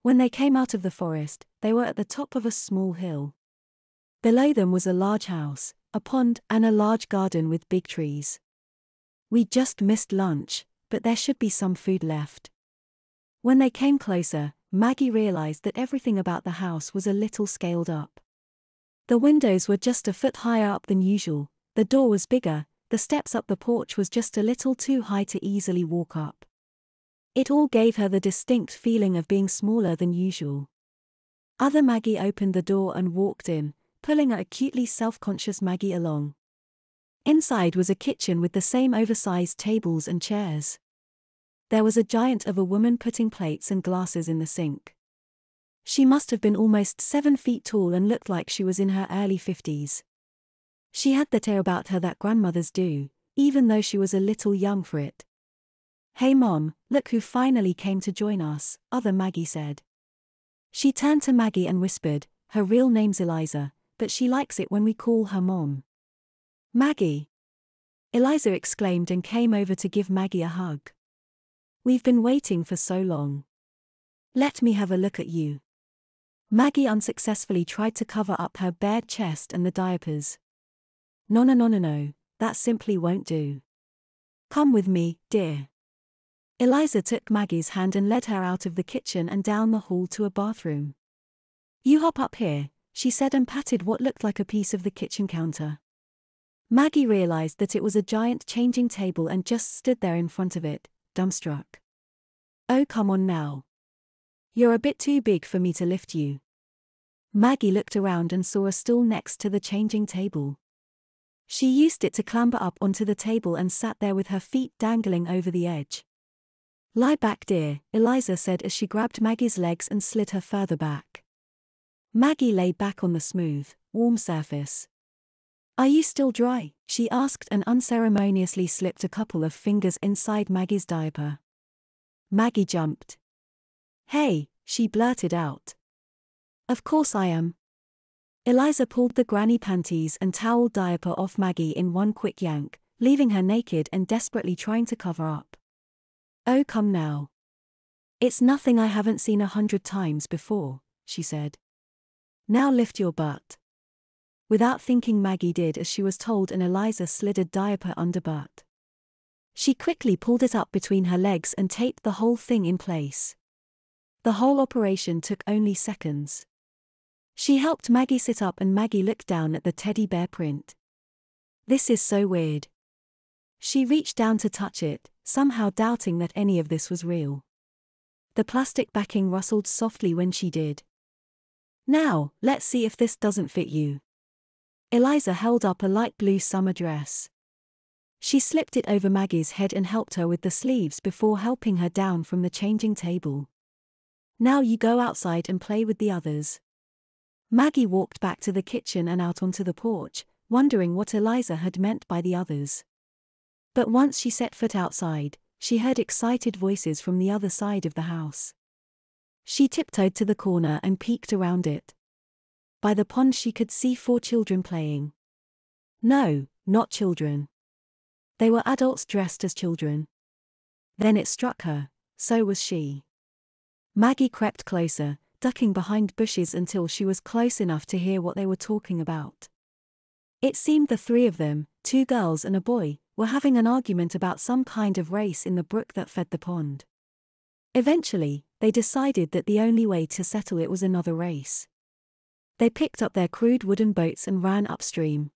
When they came out of the forest, they were at the top of a small hill. Below them was a large house, a pond, and a large garden with big trees. "We just missed lunch, but there should be some food left." When they came closer, Maggie realized that everything about the house was a little scaled up. The windows were just a foot higher up than usual, the door was bigger, the steps up the porch was just a little too high to easily walk up. It all gave her the distinct feeling of being smaller than usual. Other Maggie opened the door and walked in, pulling a acutely self-conscious Maggie along. Inside was a kitchen with the same oversized tables and chairs. There was a giant of a woman putting plates and glasses in the sink. She must have been almost 7 feet tall and looked like she was in her early 50s. She had the hair about her that grandmothers do, even though she was a little young for it. "Hey Mom, look who finally came to join us," other Maggie said. She turned to Maggie and whispered, "Her real name's Eliza, but she likes it when we call her Mom." "Maggie!" Eliza exclaimed and came over to give Maggie a hug. "We've been waiting for so long. Let me have a look at you." Maggie unsuccessfully tried to cover up her bared chest and the diapers. No, that simply won't do. "Come with me, dear." Eliza took Maggie's hand and led her out of the kitchen and down the hall to a bathroom. "You hop up here," she said and patted what looked like a piece of the kitchen counter. Maggie realized that it was a giant changing table and just stood there in front of it, dumbstruck. "Oh, come on now. You're a bit too big for me to lift you." Maggie looked around and saw a stool next to the changing table. She used it to clamber up onto the table and sat there with her feet dangling over the edge. "Lie back, dear," Eliza said as she grabbed Maggie's legs and slid her further back. Maggie lay back on the smooth, warm surface. "Are you still dry?" she asked and unceremoniously slipped a couple of fingers inside Maggie's diaper. Maggie jumped. "Hey," she blurted out. "Of course I am." Eliza pulled the granny panties and towel diaper off Maggie in one quick yank, leaving her naked and desperately trying to cover up. "Oh, come now. It's nothing I haven't seen 100 times before," she said. "Now lift your butt." Without thinking, Maggie did as she was told and Eliza slid a diaper under butt. She quickly pulled it up between her legs and taped the whole thing in place. The whole operation took only seconds. She helped Maggie sit up and Maggie looked down at the teddy bear print. "This is so weird." She reached down to touch it, somehow doubting that any of this was real. The plastic backing rustled softly when she did. "Now, let's see if this doesn't fit you." Eliza held up a light blue summer dress. She slipped it over Maggie's head and helped her with the sleeves before helping her down from the changing table. "Now you go outside and play with the others." Maggie walked back to the kitchen and out onto the porch, wondering what Eliza had meant by the others. But once she set foot outside, she heard excited voices from the other side of the house. She tiptoed to the corner and peeked around it. By the pond she could see 4 children playing. No, not children. They were adults dressed as children. Then it struck her, so was she. Maggie crept closer, ducking behind bushes until she was close enough to hear what they were talking about. It seemed the 3 of them, 2 girls and a boy, were having an argument about some kind of race in the brook that fed the pond. Eventually, they decided that the only way to settle it was another race. They picked up their crude wooden boats and ran upstream.